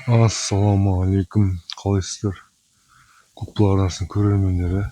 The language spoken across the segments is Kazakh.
Ассалаумағалейкум, қалайсыздар? Құтпыл арнасын көрермендері.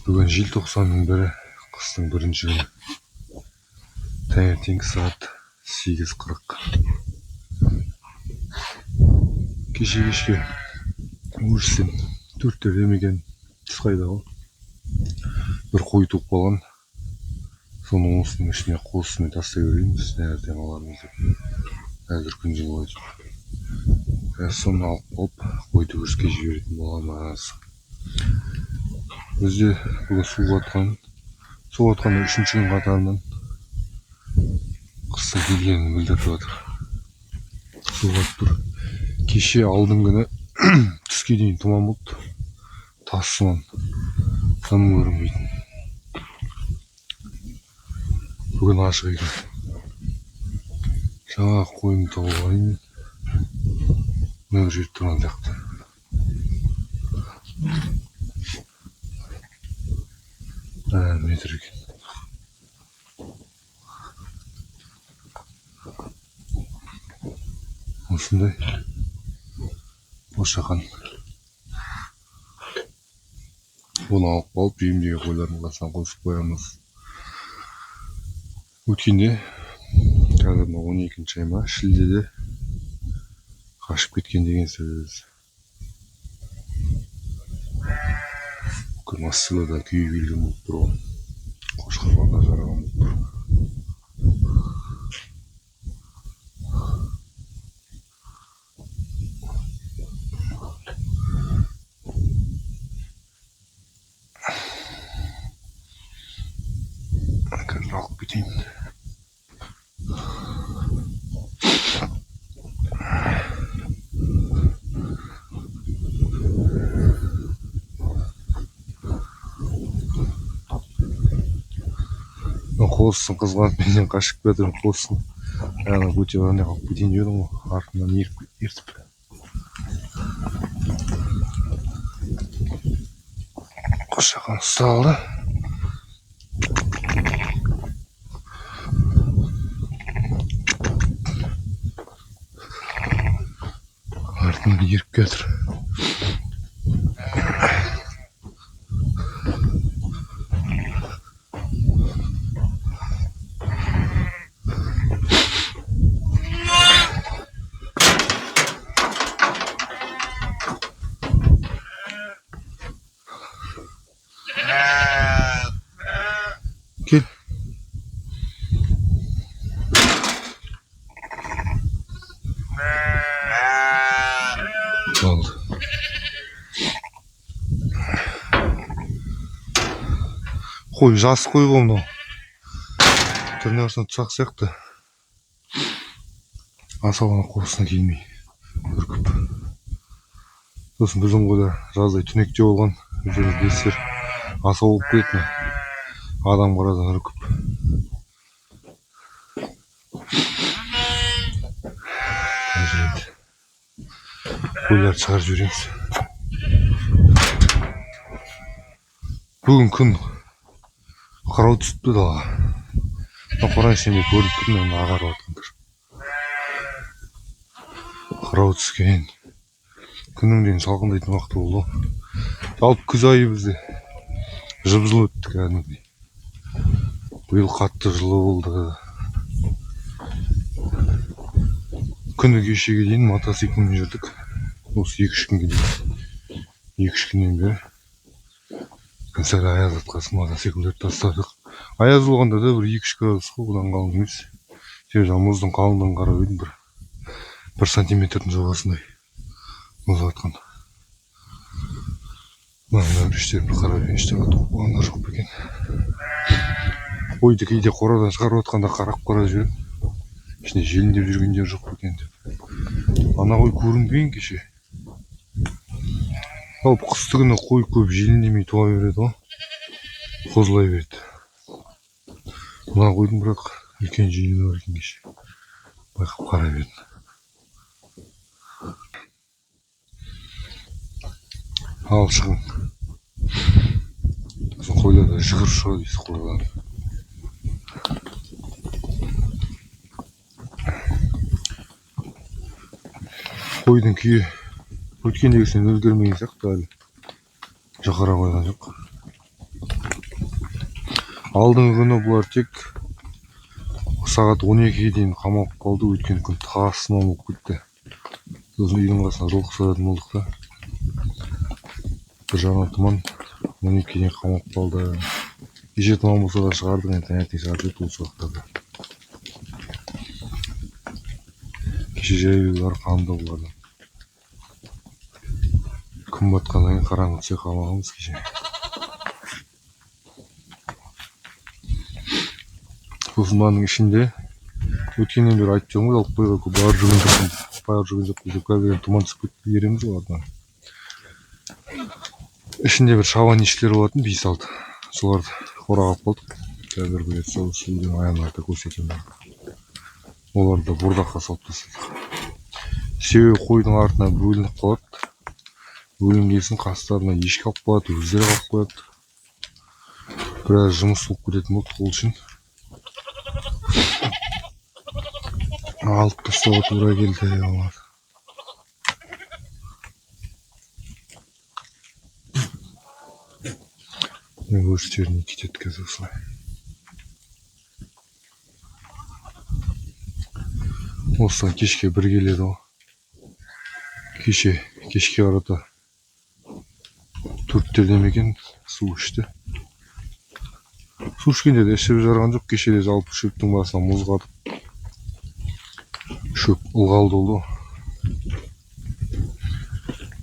Бүгін желтоқсанның 1-і, қыстың 1-ші күні. Таңертеңгі сағат 8:40. Кешке өрістен 4-терде мекен түс қайдағы. Bir қой туып қалған. Соның осының ішіне қосымен тастай берейміз, ертең аламыз деп. Әзір күн жылы ғой. Соны алып болып, қойды өріске жіберетін боламыз. Бізде бүгін су атқанда 3-ші күн қатарынан қыстың келгенін білдіріп жатыр. Су қатып тұр. Кеше алдың күні түске дейін тұман болды. Тасынан тым көрінбейтін. Бүгін ашық екен. Жаңа қойымды тауып алайын. Мына жерде тұрған сияқты. Метр екен. Осындай бошақан. Оны алып қалып, жемдегі қойлардың қасынан қосып қоямыз. Өткенде, қазір 12-ші ай ма, шілдеде қашып кеткен деген сөз. Бүкіл Москвада күйі келген болып тұр ғой. Қошқарларға жараған болып тұр. Қазір алып кетейін. Қосын қызған менен қашып кетірім қосын. Ана өте орнына қалып кетейін дедім ғой. Артынан ертіп. Қошақан ұсталды. Артынан еріп кетір. Кел. Болды. Қой, жас қой ғой мынау. Түріне қарасаң тұсақ сияқты. Асауына қосына келмей үркіп. Сосын біздің қойда жаздай түнекте болған. Өздеріңіз білесіздер. Асау болып кетті. Адам қарадан үркіп. Қойларды шығарып жібереміз. Бүгін күн қырау түсіпті далаға. Қорай сенде көріп тұрмын, ағарып атқандар. Қырау түскен. Күннің дейін салқындайтын уақыты болды. Жалпы күз айы бізде жып-жылы өтті кәдімгідей. Биыл қатты жылы болды. Күні кешеге дейін мотоциклмен жүрдік. Осы 2-3 күнге дейін. 2-3 күннен бері. Сәл аяз атқасын мотоциклдерді тастадық. Аяз болғанда да 1-2 градус қой, одан қалың емес. Себебі мұздың қалыңдығын қарап едім, 1 сантиметрдің жобасындай мұз атқан. Мына біріштерімді қарап ештеңе болғандар жоқ па екен. Қойды кейде қорадан шығарып отқанда қарап жүрем. Ішінде желіндеп жүргендер жоқ па екен деп. Ана қой көрінбеген кеше. Алып қысты күні қой көп желіндемей туа береді ғой. Қозылай береді. Мына қойдың бірақ үлкен желіні бар екен кеше. Байқап қарай берді. Ал шығын. Қойларда жүгір шығады дейсіз қойлар. қойдың күйі өткендегісінен өзгермеген сияқты әлі жақара қойған жоқ. Алдыңғы күні бұлар тек сағат 12-ге дейін қамалып қалды. Өткен күн тасыма болып кетті. Сосын үйдің қасына жылқы сұратын болдық та. Бір жағынан тұман 12-ге дейін қамалып қалды. Кеше тұман болса да шығардық, енді таңертең шығарып жіберді осы уақыттарда. Кеше жайлаулар қамды бұлардан. Күн батқаннан кейін қараңғы түсе қалмағанбыз кеше. Сосын мынаның ішінде өткеннен бері айтып жүрмін ғой, Алпайға бауыр жүрген жоқпыз деп, қазір тұман түсіп кетті, ереміз ғой артынан. Ішінде бір шабан ешкілер болатын 5-6. Соларды қораға алып қалдық. Қазір бір сол үйдің аяғында көрсетемін. Оларды бордаққа салып тастадық. Себебі қойдың артына бөлініп қалады. Бөлінгесін қастарына ешкі алып қалады, өздері алып қояды. Біраз жұмыс болып кететін болды ол үшін. Алып тастауға тура келді. Өрістеріне кетеді қазір осылай. Осыдан кешке бір келеді ғой. Кешке қарата 4-терде ме екен су ішті. Су ішкенде де ішіп жарған жоқ. Кешеде жалпы шөптің басына мұз қатып, шөп ылғал толды.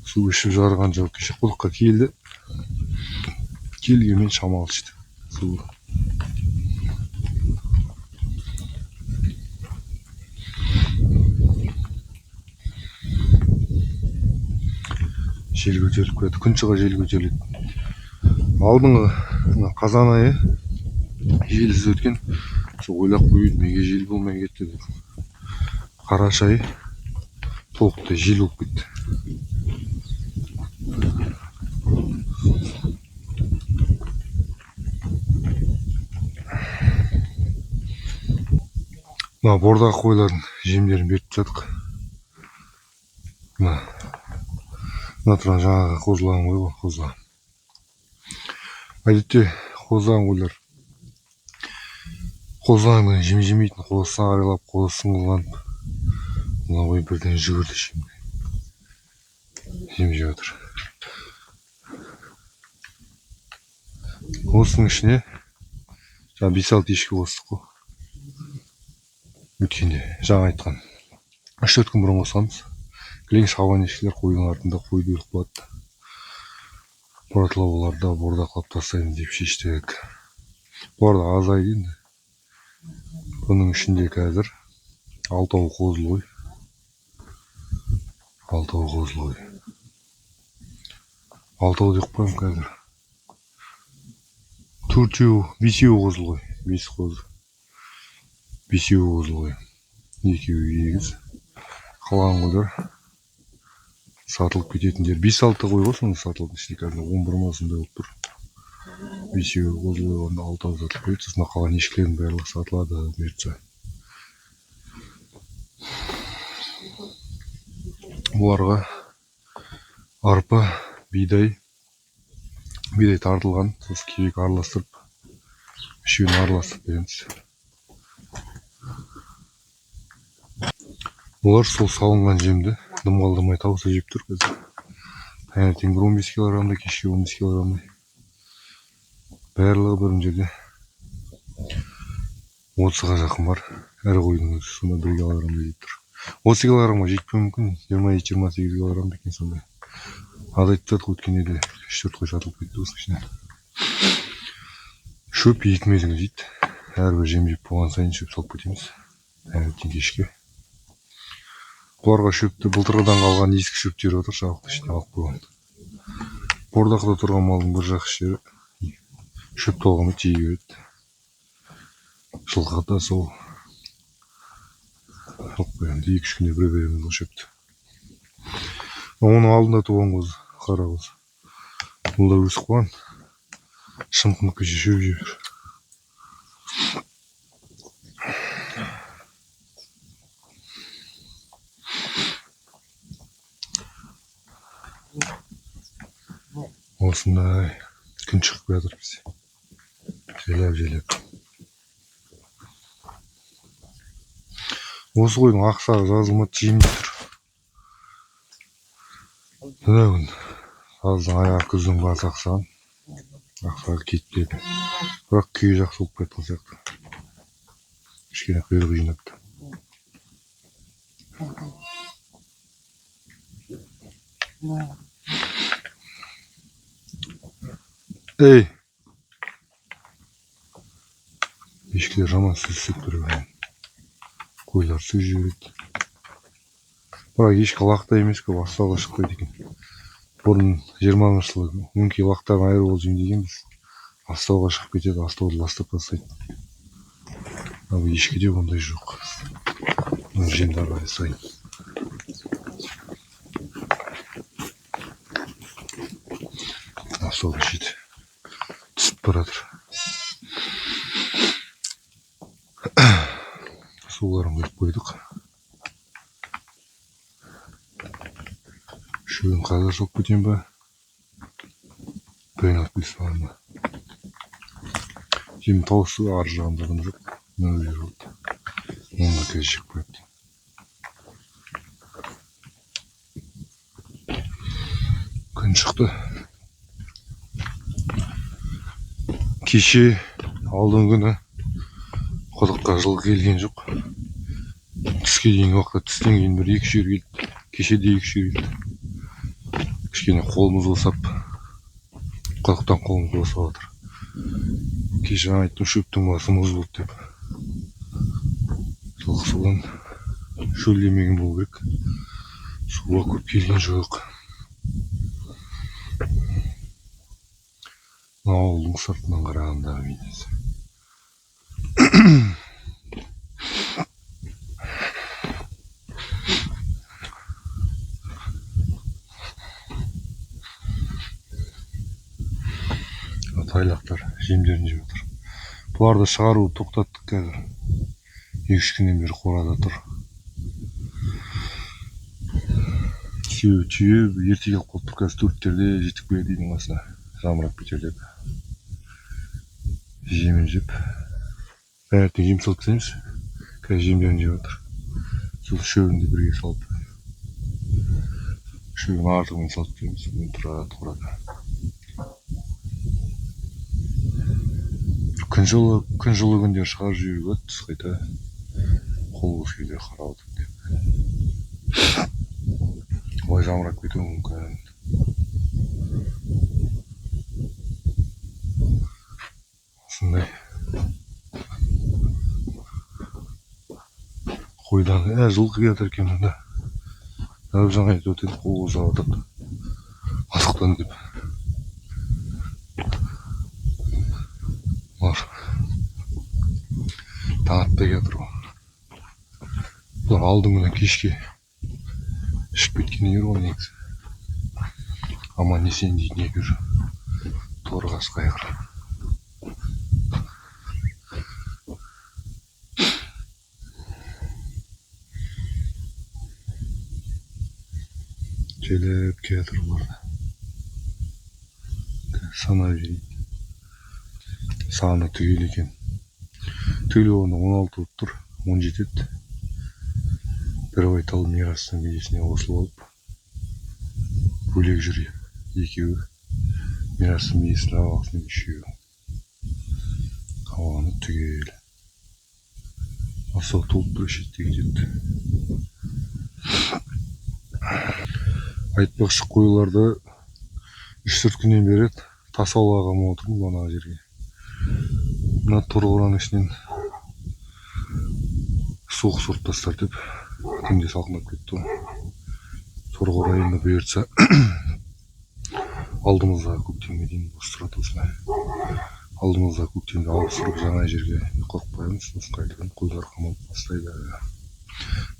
Су ішіп жарған жоқ. Кеше құдыққа келді. Келгенмен шамалы ішті су. Жел көтеріліп келеді. Күн шыға жел көтеріледі. Алдыңғы қазан айы желсіз өткен. Сол ойлап қойдым, неге жел болмай кетті деп. Қараша айы толықтай жел болып кетті. Мына бордағы қойлардың жемдерін беріп жатық. Мына тұрған жаңағы қозылаған қой ғой, қозылаған. Әдетте қозылаған қойлар қозылғанмен жем жемейтін, қозысына қарайлап, қозысын қылғанып. Мына қой бірден жүгірді жемге. Жем жеп жатыр. Осының ішіне 5-6 ешкі қостық қой. Өткенде жаңа айтқан 3-4 күн бұрын қосқанбыз. Кілең шабан ешкілер қойдың артында қойды өліп қалады. Бұратылау оларда бордақлап тастаймын деп шештік. Бұлар да азайды енді. Бұның ішінде қазір 6-ау қозыл қой. 6-ау қозыл қой. 6-ау деп қоямын қазір. 4-еу, 5-еу қозыл қой. 5 қозы. 5-еу қозыл қой. 2-еу егіз. Қалған қойлар сатылып кететіндер. 5-6 қой ғой соны сатылып ішінде қазір 11 масында болып тұр. 5-еу қозыл қой, онда 6-ау сатылып кетеді. Сосын қалған ешкілердің барлығы сатылады бұйыртса. Бұларға арпа, бидай тартылған. Сосын кебек араластырып, үшеуін араластырып береміз. Бұлар сол салынған жемді дым қалдырмай тауыса жеп тұр қазір. Таңертең 15 килограмдай, кешке 15 килограмдай. Барлығы бір жерде 30-ға жақын бар. Әр қойдың өзі сонда 1 килограмдай жеп тұр. 30 килограмға жетпеуі мүмкін. 27-28 килограмм екен сондай. Az айтып өткенде де 3-4 қой сатылып кетті осының ішінен. Шөп 2 мезгіл жейді. Әрбір жем жеп болған сайын шөп салып кетеміз. Таңертең кешке. Бұларға шөпті былтырғыдан қалған ескі шөптері отыр, шабақтың ішіне алып қойған. Бордақта тұрған малдың бір жақсы жері шөп толғанмен жей береді. Жылқыда сол алып қойғанда 2-3 күнде бір береміз ол шөпті. Оның алдында туған қозы, қара қозы. Бұл да өсіп қойған. Шымқынып кеше шөп жеп жүр. Осындай күн шығып жатыр бізде. Желеп. Осы қойдың ақсағы жазылмады, жемде тұр. Мына күн жаздың аяғы күздің басы ақсаған. Ақсағы кетпеді. Бірақ күйі жақсы болып кеткен сияқты. Кішкене құйрық жинапты. Ей! Ешкілер жаман сүзсіп тұр. Қойлар сөз жібереді. Бірақ ешкі лақта емес көп астауға шықпайды екен. Бұрын 20-шы жылы өңкей лақтарын айырып ол жем дегенбіз. Астауға шығып кетеді, астауды ластап тастайды. Ал ешкіде ондай жоқ. Жемді арнайы сайын. Астауды жейді. Түсіп баратыр. Суларын құйып қойдық. Шөбін қазір жоқ кетен ба? Бөйін атпайсы бар ма? Жем тауысы ар жағындағын жоқ. Мөңгілер болды. Онға кәз жек қойыпты. Күн шықты. Кеше алдың күні құдыққа жылғы келген жоқ. Түске дейін уақытта түстен кейін бір 2-3 рет келді. Кеше де 2-3 рет келді. Кішкене қолымыз босап, құдықтан қолымыз босап отыр. Кеше айттым, шөптің басы мұз болды деп. Жылқы судан шөлдемеген болу керек. Суға көп келген жоқ. Ауылдың сыртынан қарағандағы бейнесі. Тайлақтар жемдерін жеп отыр. Бұларды шығаруды тоқтаттық қазір. 2-3 күннен бері қорада тұр. Түйе ерте келіп қалып тұр. Қазір 4-терде жетіп келеді үйдің қасына. Жамырап кетер деп. Жемін жеп. Бәрінен жем салып тастаймыз. Қазір жемдерін жеп отыр. Сол шөбін де бірге салып. Шөбін артығымен салып тастаймыз. Тұрады қорада. Күн жылы күндер шығарып жіберіп өт, қайта қол көшкелер қарап отыр деп. Олай жамырап кетуі мүмкін. Осындай. Қойдан жылқы келатыр екен мұнда. Жаңа айтып өтеді, қол ұзап отыр. Азықтан деп. Таң атпай келатыр ғой. Бұлар алдың күні кешке ішіп кеткен егер ғой негізі. Аман есен дейтін егер. Торғас қайғыр. Желеп келатыр бұларды. Санап жейді. Саны түгел екен. Түгел оны 16 болып тұр, 17 еді. Бір байтал мирастың бейесіне қосылып алып, бөлек жүр екеуі. Мирастың бейесіне алғысының үшеуі. Ауаны түгел. Асау толып бір шеттегі жетті. Айтпақшы қойларды 3-4 күннен бері тасаулағым отырмын бана жерге. Мына торғораның ішінен суық сорт тастар деп күнде салқындап кетті. Торғора енді бұйыртса алдымыздағы көктемге дейін бос тұрады осылай. Алдымыздағы көктемде алып сұрып жаңа жерге қорып қоямыз. Сосын қайтадан қойлар қамалып бастайды.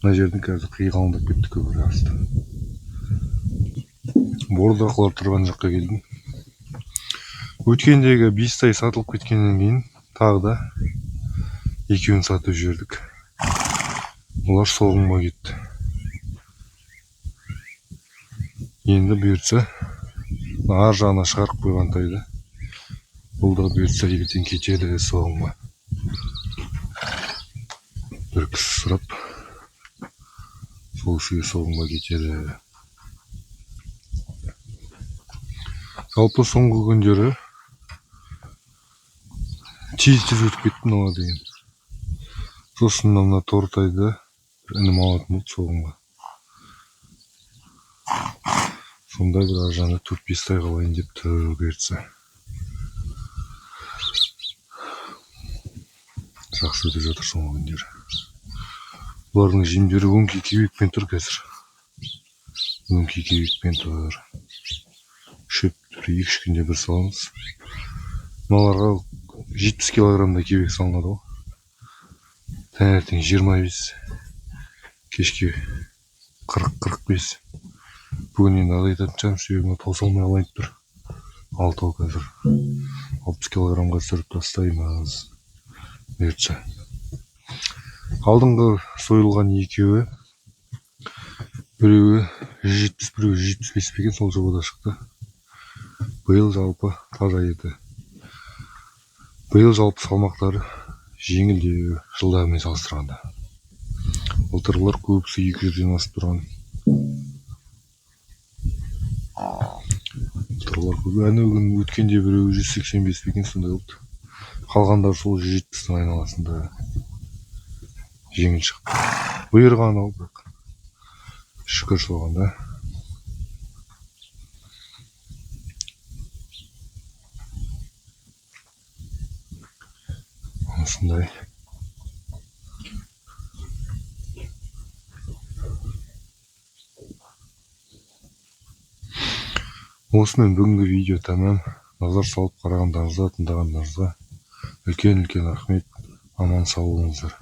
Мына жердің қазір қиғалындап кетті көбірек асты. Бордақылар тұрған жаққа келдім. Өткендегі 5 тай сатылып кеткеннен кейін тағы да екеуін сатып жібердік. Олар соғымға кетті. Енді бұйыртса ар жағына шығарып қойған тайды. Бұл да бұйыртса ертең кетеді соғымға. Бір кісі сұрап, сол кісіге соғымға кетеді. Жалпы соңғы күндері тез өтіп кетті мына деген. Сосын мына тортайды інім алатын болды соғымға. Сонда бір аржаны 4-5 тай қалайын деп тұр бұйыртса. Жақсы өтіп жатыр соңғы күндері. Бұлардың жемдері өңкей кебекпен тұр қазір. Өңкей кебекпен тұр. Шөптері 2-3 күнде бір саламыз. Мыналарға 70 килограммдай кебек салынады ғой. Таңертең 25, кешке 40-45. Бүгін енді азайтатын шығармын, себебі тауса алмай алайын тұр. Алтау қазір 60 килограммға түсіріп тастаймыз. Бұйыртса. Алдыңғы сойылған екеуі, біреуі 170, біреуі 175 бекен, сол жобада шықты. Биыл жалпы таза еді. Биыл жалпы салмақтары жеңілдеу жылдармен салыстырғанда. Былтырғылар көбісі 200-ден асып тұрған. Былтырғылар көбі әнеугін өткенде біреуі 185 бекен, сондай болды. Қалғандар сол 170-дің айналасында жеңіл шықты. Бұйырған ал бірақ. Шүкір соғанда. Осындай. Осымен бүгінгі видео тәмам. Назар салып қарағандарыңызға, тыңдағандарыңызға үлкен рахмет. Аман сау болыңыздар.